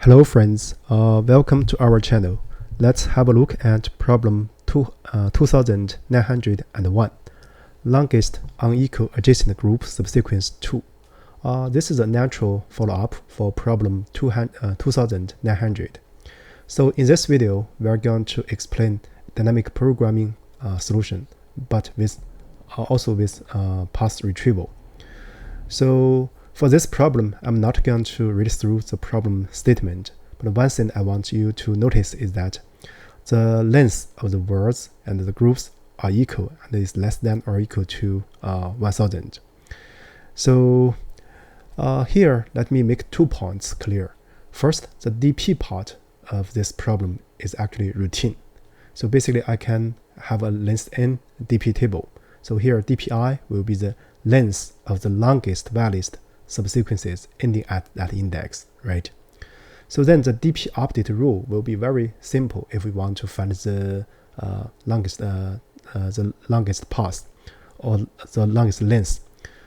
Hello friends, welcome to our channel. Let's have a look at problem 2901, longest unequal adjacent group subsequence 2. This is a natural follow-up for problem 2900. So in this video, we are going to explain dynamic programming solution, but also with path retrieval. So for this problem, I'm not going to read through the problem statement, but one thing I want you to notice is that the length of the words and the groups are equal and is less than or equal to 1000. So here, let me make 2 points clear. First, the DP part of this problem is actually routine. So basically, I can have a length n DP table. So here, DPI will be the length of the longest valid subsequences ending at that index, right? So then the DP update rule will be very simple if we want to find the longest path or the longest length.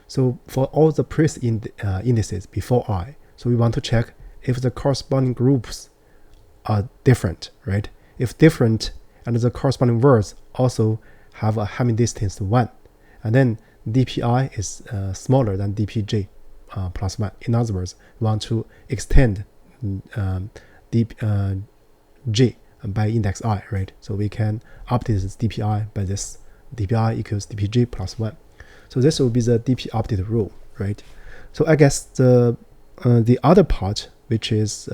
So for all the previous indices before I, so we want to check if the corresponding groups are different, right? If different and the corresponding words also have a Hamming distance 1, and then DPI is smaller than DPJ plus 1. In other words, we want to extend J by index I, right? So we can update this DPI by this DPI equals DPJ plus 1. So this will be the DP update rule, right? So I guess the other part, which is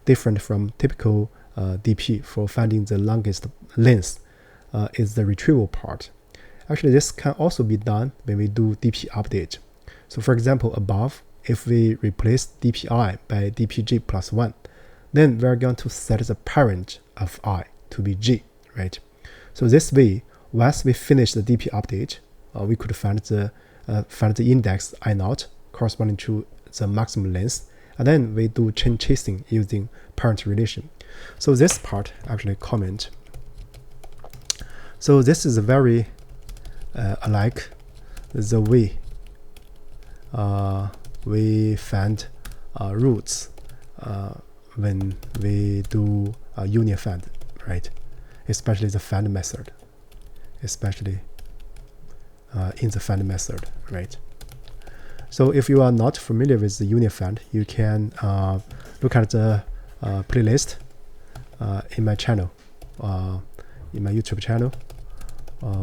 different from typical DP for finding the longest length, is the retrieval part. Actually, this can also be done when we do DP update. So for example, above, if we replace DPI by DPJ plus 1, then we're going to set the parent of I to be J, right? So this way, once we finish the DP update, we could find the index I0 corresponding to the maximum length, and then we do chain chasing using parent relation. So this part actually comment. So this is very alike the way we find roots when we do union find, right? Especially the find method, especially in the find method, right? So if you are not familiar with the union find, you can look at the playlist in my channel, in my YouTube channel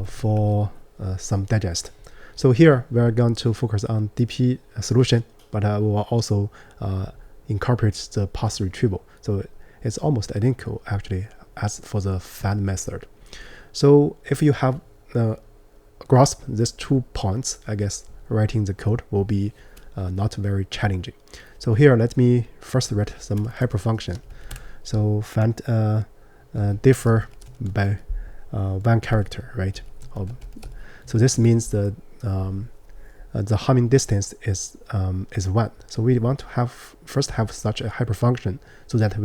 for some digest. So here we are going to focus on DP solution, but we will also incorporate the path retrieval. So it's almost identical actually as for the find method. So if you have grasped these 2 points, I guess writing the code will be not very challenging. So here let me first write some hyperfunction. So find differ by 1 character, right? So this means the Hamming distance is 1. So we want to first have such a hyperfunction so that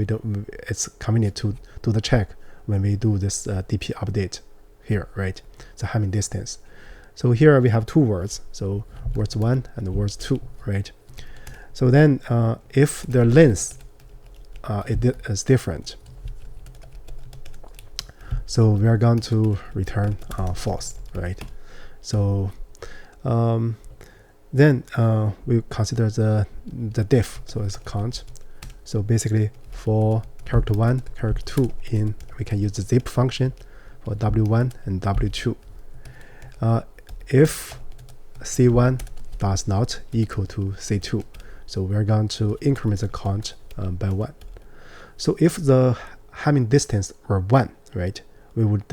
it's convenient to do the check when we do this DP update here, right? The Hamming distance. So here we have 2 words, so words 1 and words 2, right? So then if their length is different, so we are going to return false, right? So then we consider the diff, so it's a count. So basically for character 1, character 2 in, we can use the zip function for W1 and W2. If C1 does not equal to C2, so we're going to increment the count by 1. So if the Hamming distance were 1, right, we would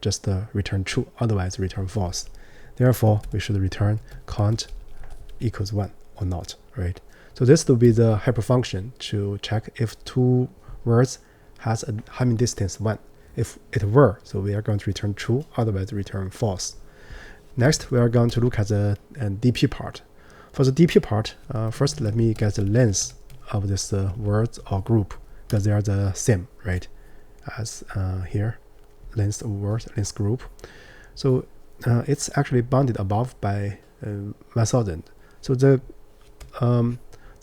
just return true, otherwise return false. Therefore, we should return count equals 1 or not, right? So this will be the hyperfunction to check if 2 words has a Hamming distance 1. If it were, so we are going to return true, otherwise return false. Next, we are going to look at the DP part. For the DP part, first let me get the length of this words or group, because they are the same, right? As here, length of word, length group. So it's actually bounded above by 1000. So the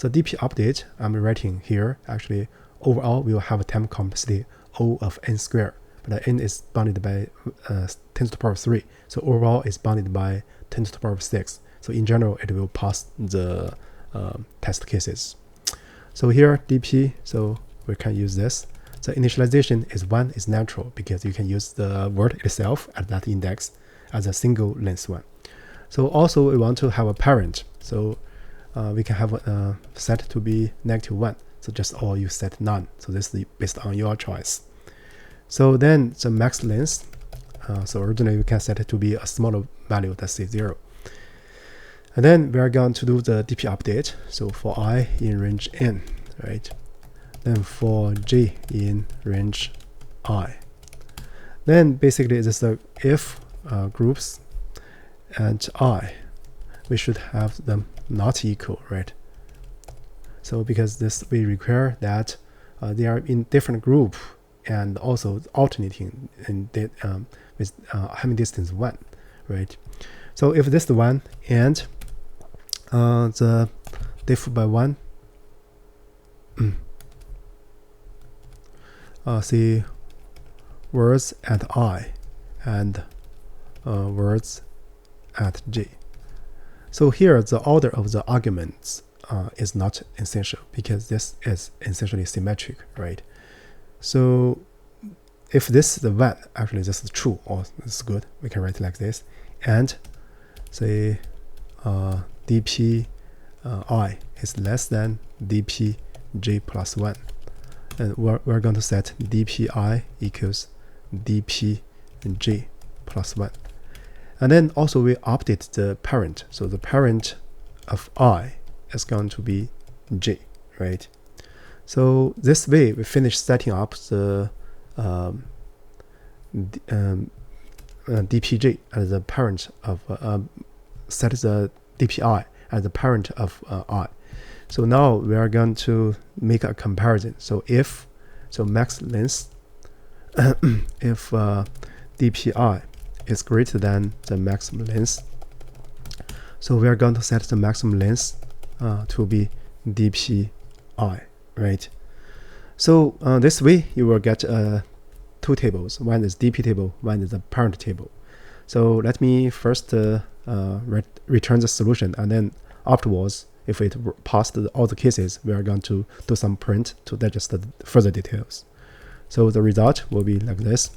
DP update I'm writing here actually overall we will have a time complexity O of n squared, but n is bounded by 10 to the power 3. So overall is bounded by 10 to the power 6. So in general, it will pass the test cases. So here dp, so we can use this. The initialization is 1 is natural because you can use the word itself at that index as a single length one. So also we want to have a parent. So we can have a set to be -1. So just or you set none. So this is based on your choice. So then the max length. So originally we can set it to be a smaller value, that's say 0. And then we are going to do the dp update. So for I in range n, right? Then for j in range I. Then basically this is the if groups and I, we should have them not equal, right? So because this we require that they are in different group and also alternating in with having distance 1, right? So if this is the one and the diff by 1, see words at I and words at j. So here the order of the arguments is not essential because this is essentially symmetric, right? So if this is the 1, actually this is true or this is good, we can write it like this. And say dp I is less than dp j plus 1. And we're going to set dpi equals dp j plus 1. And then also we update the parent. So the parent of I is going to be j, right? So this way we finish setting up the dpj as the parent of set the dpi as the parent of I. So now we are going to make a comparison. So if max length if dpi is greater than the maximum length, so we are going to set the maximum length to be dpi, right? So this way you will get 2 tables. One is dp table, one is the parent table. So let me first return the solution, and then afterwards, if it passed all the cases, we are going to do some print to digest the further details. So the result will be like this.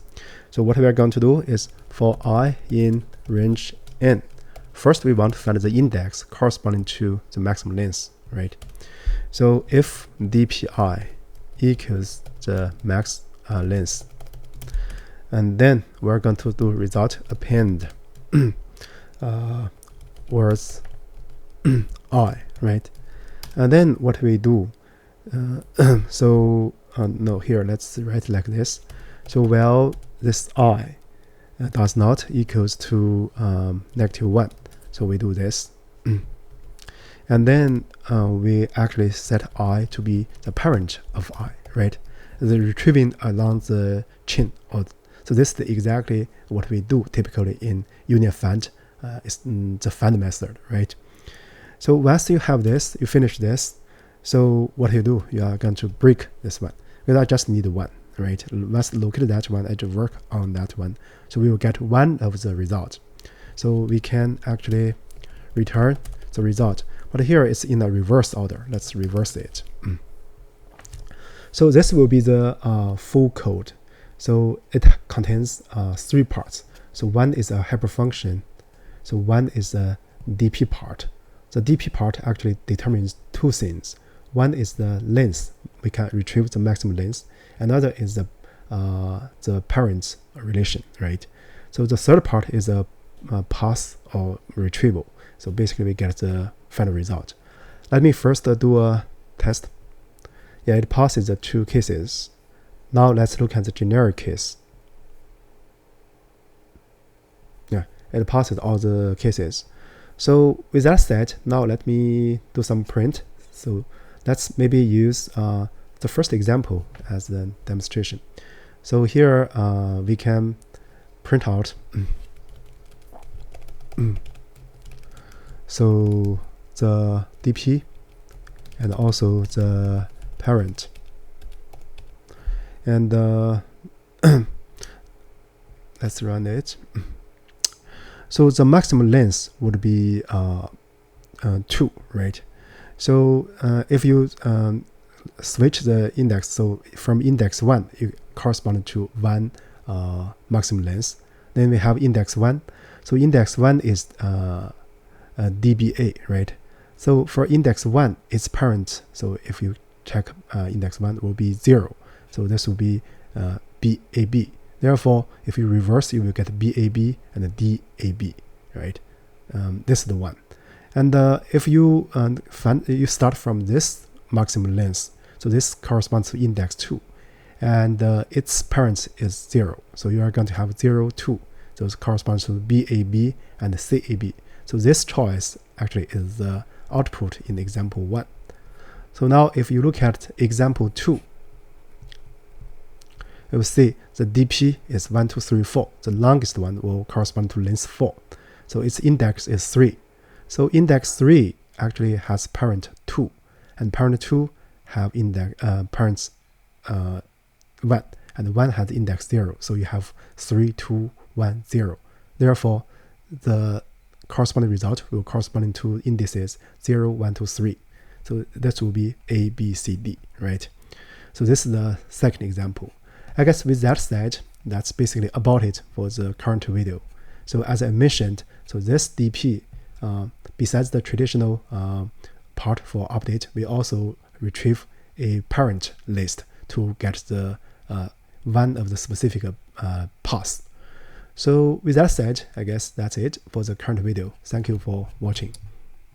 So what we are going to do is for I in range n, first we want to find the index corresponding to the maximum length, right? So if dpi equals the max length, and then we're going to do result append words I, right? And then what we do, no, here let's write like this. So well, this I does not equals to -1, so we do this. And then we actually set I to be the parent of I, right? The retrieving along the chain. So this is exactly what we do typically in UniFind. It's the find method, right? So once you have this, you finish this. So what you do, you are going to break this one. Because I just need 1, right? Let's locate that one and work on that one. So we will get 1 of the result. So we can actually return the result. But here it's in a reverse order. Let's reverse it. So this will be the full code. So it contains 3 parts. So one is a hyperfunction. So one is a dp part. The dp part actually determines 2 things. One is the length. We can retrieve the maximum length. Another is the parent relation, right? So the third part is a pass or retrieval. So basically we get the final result. Let me first do a test. Yeah, it passes the 2 cases. Now let's look at the generic case. Yeah, it passes all the cases. So with that said, now let me do some print. So let's maybe use the first example as the demonstration. So here we can print out so the dp and also the parent. And let's run it. So the maximum length would be 2, right? So if you switch the index, so from index 1 it corresponds to 1 maximum length. Then we have index 1. So index 1 is DBA, right? So for index 1, its parent, so if you check index 1, will be 0. So this will be BAB. Therefore, if you reverse, you will get BAB and DAB, right? This is the one. And if you you start from this maximum length, so this corresponds to index 2, and its parent is 0. So you are going to have 0, 2. So it corresponds to BAB and CAB. So this choice actually is the output in example 1. So now if you look at example 2, you will see the DP is 1, 2, 3, 4. The longest one will correspond to length 4. So its index is 3. So index 3 actually has parent 2, and parent 2 have parents 1, and 1 has index 0. So you have 3, 2, 1, 0. Therefore, the corresponding result will correspond to indices 0, 1, 2, 3. So that will be A, B, C, D, right? So this is the second example. I guess with that said, that's basically about it for the current video. So as I mentioned, so this DP, besides the traditional part for update, we also retrieve a parent list to get the one of the specific paths. So with that said, I guess that's it for the current video. Thank you for watching.